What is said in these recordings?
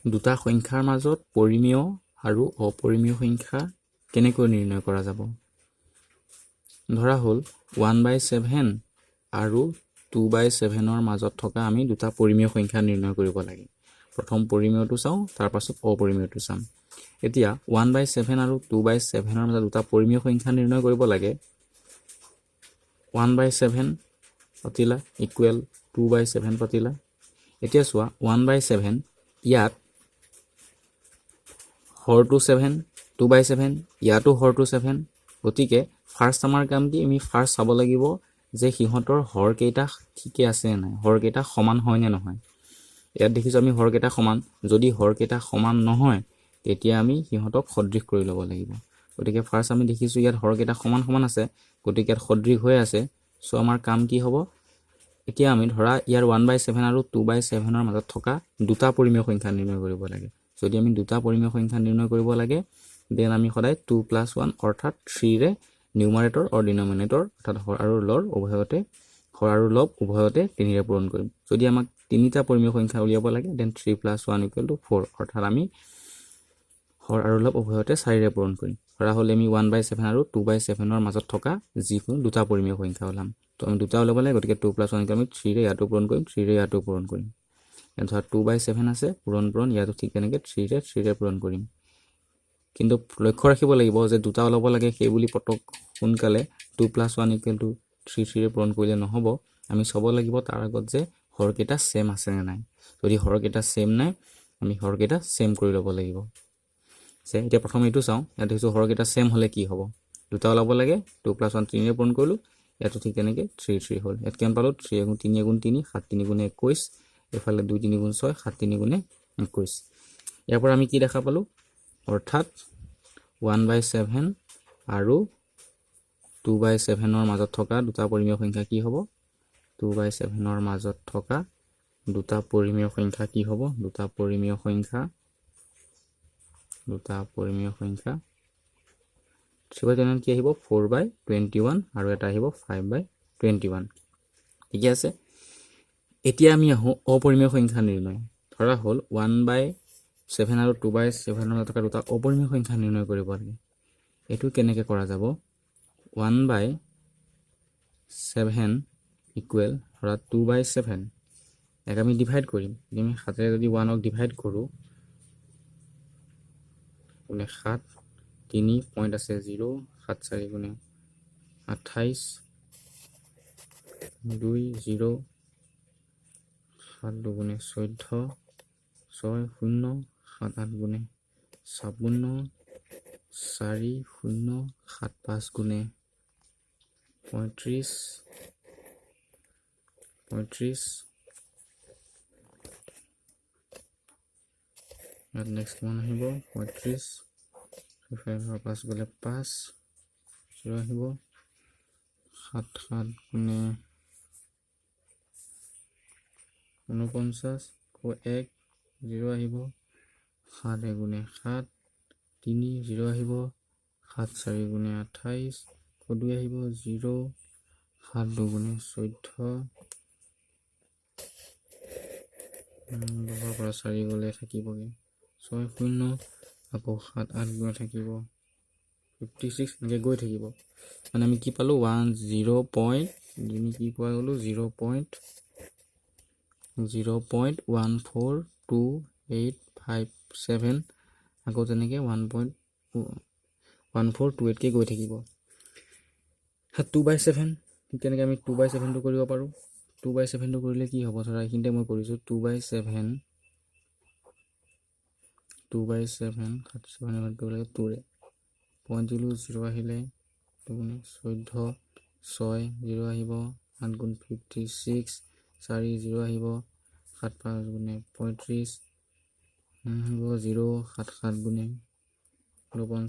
দুটা সংখ্যাৰ মাজত পৰিমেয় আৰু অপৰিমেয় সংখ্যা কেনেকৈ নিৰ্ণয় কৰা যাব ধৰা হ'ল 1/7 আৰু 2/7 মাজত থকা আমি দুটা পৰিমেয় সংখ্যা নিৰ্ণয় কৰিব লাগে প্ৰথম পৰিমেয়টো চাওঁ তাৰ পাছত অপৰিমেয়টো চাম এতিয়া 1/7 আৰু 2/7 মাজত দুটা পৰিমেয় সংখ্যা নিৰ্ণয় কৰিব লাগে 1/7 পাতিলা ইকুৱেল 2/7 পাতিলা এতিয়া চোৱা 1/7 ইয়াত হৰটো 7 2/7 ইয়াতো হৰটো 7 গতিকে ফাৰ্ষ্ট আমাৰ কাম কি আমি ফাৰ্ষ্ট চাব লাগিব যে সিহঁতৰ হৰ কেইটা ঠিকে আছে নাই হৰ কেইটা সমান হয় নে নহয় ইয়াত দেখিছো আমি হৰ কেইটা সমান যদি হৰ কেইটা সমান নহয় তেতিয়া আমি সিহঁতক সদৃশ কৰি ল'ব লাগিব গতিকে ফাৰ্ষ্ট আমি দেখিছো ইয়াত হৰ কেইটা সমান সমান আছে গতিকে ইয়াত সদৃশ হৈ আছে সো আমাৰ কাম কি হ'ব এতিয়া আমি ধৰা ইয়াৰ 1/7 আৰু 2/7 ৰ মাজত থকা দুটা পৰিমেয় সংখ্যা নিৰ্ণয় কৰিব লাগে যদি আমি দুটা পৰিমেয় সংখ্যা নিৰ্ণয় কৰিব লাগে দেন আমি সদায় 2 + 1 অৰ্থাৎ 3 ৰে নিউমাৰেটৰ আৰু ডিনমিনেটৰ অৰ্থাৎ হৰ আৰু লব উভয়তে 3 ৰে পূৰণ কৰিম যদি আমাক তিনিটা পৰিমেয় সংখ্যা উলিয়াব লাগে দেন 3 + 1 = 4 অৰ্থাৎ আমি হৰ আৰু লব উভয়তে 4 ৰে পূৰণ কৰিম ধৰা হলে আমি 1/7 আৰু 2/7 ৰ মাজত থকা যিকোনো দুটা পৰিমেয় সংখ্যা ওলাম তো আমি দুটা ওলাব লাগে গতিকে 2 + 1 আমি 3 ৰে ইয়াতো পূৰণ কৰিম 3 ৰে ইয়াতো পূৰণ কৰিম ধৰা 2/7 আছে পূৰণ ইয়াতো ঠিক তেনেকৈ 3 ৰে পূৰণ কৰিম কিন্তু লক্ষ্য ৰাখিব লাগিব যে দুটা ওলাব লাগে সেই বুলি পটক সোনকালে 2 + 1 = 3 ৰে পূৰণ কৰিলে নহব আমি চাব লাগিব তাৰ আগত যে হৰ কেইটা সেম আছে নে নাই যদি হৰ কেইটা সেম নাই আমি হৰ কেইটা সেম কৰি ল'ব লাগিব যে এতিয়া প্ৰথম এইটো চাওঁ ইয়াত দেখিছো হৰ কেইটা সেম হলে কি হ'ব দুটা ওলাব লাগে 2 + 1 3 ৰে পূৰণ কৰিলো ইয়াতো ঠিক তেনেকৈ 3 হ'ল ইয়াত কিমান পালো 3 × 3 = 3 7 × 3 = 21 এফালে 2 × 3 = 6 7 × 3 = 21 ইয়াৰ পৰা আমি কি দেখা পালো অৰ্থাৎ 1/7 আৰু 2/7 ৰ মাজত থকা দুটা পৰিমেয় সংখ্যা কি হ'ব 2/7 ৰ মাজত থকা দুটা পৰিমেয় সংখ্যা কি হ'ব দুটা পৰিমেয় সংখ্যা 3/7 কি আহিব 4/21 আৰু এটা আহিব 5/21 ঠিক আছে এতিয়া আমি আহো অপৰিমেয় সংখ্যা নিৰ্ণয় ধৰা হ'ল 1/7 আৰু 2/7 ৰ মাজত থকা দুটা অপৰিমেয় সংখ্যা নিৰ্ণয় কৰিব লাগে এটো কেনেকৈ কৰা যাব 1/7 ইকুৱেল ধৰা 2/7 এক আমি ডিভাইড কৰিম আমি 7 ৰে যদি 1ক ডিভাইড কৰো মানে 7 3 পইণ্ট আছে 0 7 4 × 28 2 0 7 2 × 14 6 0 7 8 × 56 4 0 7 5 × 35 and next one আহিব 35 5 5 গলে 5 0 আহিব 7 7 × 49 1 0 আহিব 7 1 × 7 3 0 আহিব 7 4 × 28 2 আহিব 0 7 2 × 14 পৰা 4 গলে থাকিবগে 6 0 আকৌ 7 8 × থাকিব 56 এনেকৈ গৈ থাকিব মানে আমি কি পালো 0 পইণ্ট আমি কি পোৱা গলো 0.142857 আকৌ তেনেকৈ 1.1428 কে গৈ থাকিব 2/7 তেনেকৈ আমি 2/7 টো কৰিব পাৰো 2/7 টো কৰিলে কি হ'ব ধৰা এইখিনিতে মই কৰিছো 2/7 7/7 কৰিব লাগে 2 ৰে পইণ্ট দিলো 0 আহিলে 2 × 14 6 0 আহিব 8 × 56 4 0 আহিব 7 5 × 35 আহিব 0 7 7 × 49 1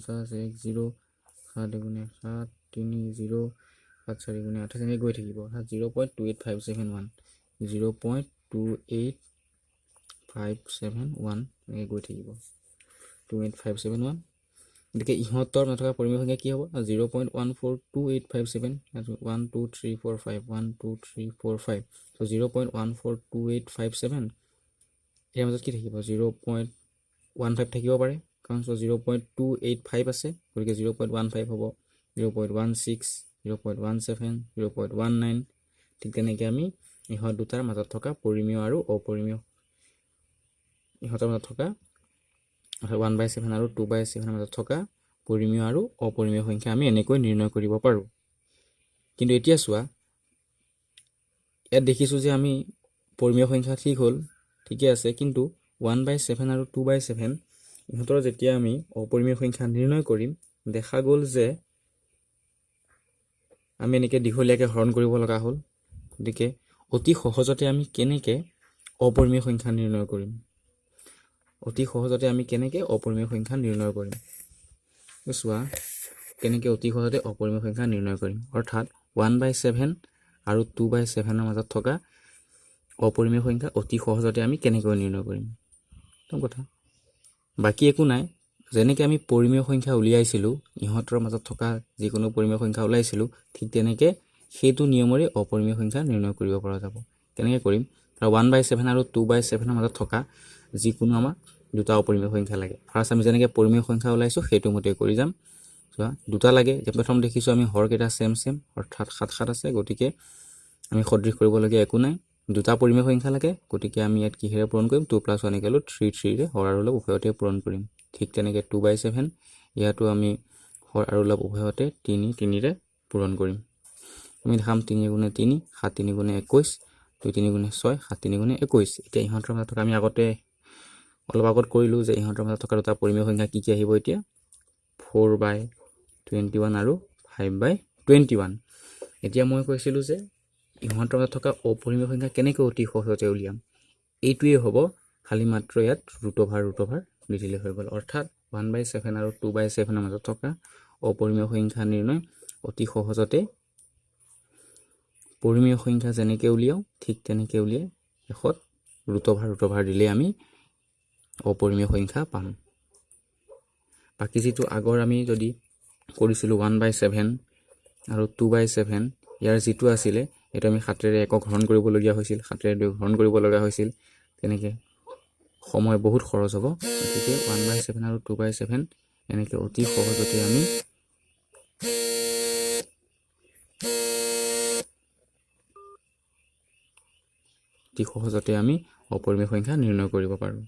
0 7 × 7 3 0 7 4 × 28 এনেকৈ গৈ থাকিব 0.28571 0.28571 এনেকৈ গৈ থাকিব 28571 গতিকে ইহঁতৰ নথকা পৰিমেয় সংখ্যা কি হ'ব 0.142857 1 2 3 4 5 1 2 3 4 5 so 0.142857 ইয়াৰ মাজত কি থাকিব 15 থাকিব পাৰে কাৰণ 0.285 আছে গতিকে 0.15 হ'ব 0.16 0.17 0.19 ঠিক তেনেকৈ আমি ইহঁত দুটাৰ মাজত থকা পৰিমেয় আৰু অপৰিমেয় ইহঁতৰ মাজত থকা 1/7 আৰু 2/7 মাজত থকা পৰিমেয় আৰু অপৰিমেয় সংখ্যা আমি এনেকৈ নিৰ্ণয় কৰিব পাৰোঁ কিন্তু এতিয়া চোৱা ইয়াত দেখিছোঁ যে আমি পৰিমেয় সংখ্যা ঠিক হ'ল ঠিকে আছে কিন্তু 1/7 আৰু 2/7 ইহঁতৰ যেতিয়া আমি অপৰিমেয় সংখ্যা নিৰ্ণয় কৰিম দেখা গ'ল যে আমি এনেকৈ দীঘলীয়াকৈ হৰণ কৰিব লগা হ'ল গতিকে অতি সহজতে আমি কেনেকৈ অপৰিমেয় সংখ্যা নিৰ্ণয় কৰিম চোৱা কেনেকৈ অতি সহজতে অপৰিমেয় সংখ্যা নিৰ্ণয় কৰিম অৰ্থাৎ 1/7 আৰু 2/7 মাজত থকা অপৰিমেয় সংখ্যা অতি সহজতে আমি কেনেকৈ নিৰ্ণয় কৰিম কথা বাকী একো নাই যেনেকৈ আমি পৰিমেয় সংখ্যা উলিয়াইছিলোঁ ইহঁতৰ মাজত থকা যিকোনো পৰিমেয় সংখ্যা উলিয়াইছিলোঁ ঠিক তেনেকৈ সেইটো নিয়মৰে অপৰিমেয় সংখ্যা নিৰ্ণয় কৰিব পৰা যাব কেনেকৈ কৰিম 1/7 আৰু 2/7 মাজত থকা যিকোনো আমাক দুটা অপৰিমেয় সংখ্যা লাগে ফাৰ্ষ্ট আমি যেনেকৈ পৰিমেয় সংখ্যা ওলাইছোঁ সেইটো মতে কৰি যাম চোৱা দুটা লাগে যে প্ৰথম দেখিছোঁ আমি হৰকেইটা ছেম অৰ্থাৎ 7 আছে গতিকে আমি সদৃশ কৰিবলগীয়া একো নাই দুটা পৰিমেয় সংখ্যা লাগে গতিকে আমি ইয়াত কিহেৰে পূৰণ কৰিম 2 + 1 = 3 ৰে হৰ আৰু লব উভয়তে পূৰণ কৰিম ঠিক তেনেকৈ 2/7 ইয়াতো আমি হৰ আৰু লব উভয়তে 3 ৰে পূৰণ কৰিম আমি দেখাম 3 × 3 7 3 × 21 2 3 × 6 7 3 × 21 এতিয়া ইহঁতৰ মাজত থকা আমি অলপ আগত কৰিলোঁ যে ইহঁতৰ মাজত থকা দুটা পৰিমেয় সংখ্যা কি আহিব এতিয়া 4/21 আৰু 5/21 এতিয়া মই কৈছিলোঁ যে ইহঁতৰ মাজত থকা অপৰিমেয় সংখ্যা কেনেকৈ অতি সহজতে উলিয়াম এইটোৱে হ'ব খালি মাত্ৰ ইয়াত ৰুট অভাৰ দি দিলে হৈ গ'ল অৰ্থাৎ 1/7 আৰু 2/7 মাজত থকা অপৰিমেয় সংখ্যা নিৰ্ণয় অতি সহজতে পৰিমেয় সংখ্যা যেনেকৈ উলিয়াওঁ ঠিক তেনেকৈ উলিয়াই শেষত ৰুট অভাৰ দিলে আমি অপৰিমেয় সংখ্যা পাম বাকী যিটো আগৰ আমি যদি কৰিছিলোঁ 1/7 আৰু 2/7 ইয়াৰ যিটো আছিলে এইটো আমি 7ৰে একক হৰণ কৰিবলগীয়া হৈছিল 7ৰে 2 হৰণ কৰিব লগা হৈছিল তেনেকৈ সময় বহুত খৰচ হ'ব গতিকে 1/7 আৰু 2/7 এনেকৈ অতি সহজতে আমি অপৰিমেয় সংখ্যা নিৰ্ণয় কৰিব পাৰোঁ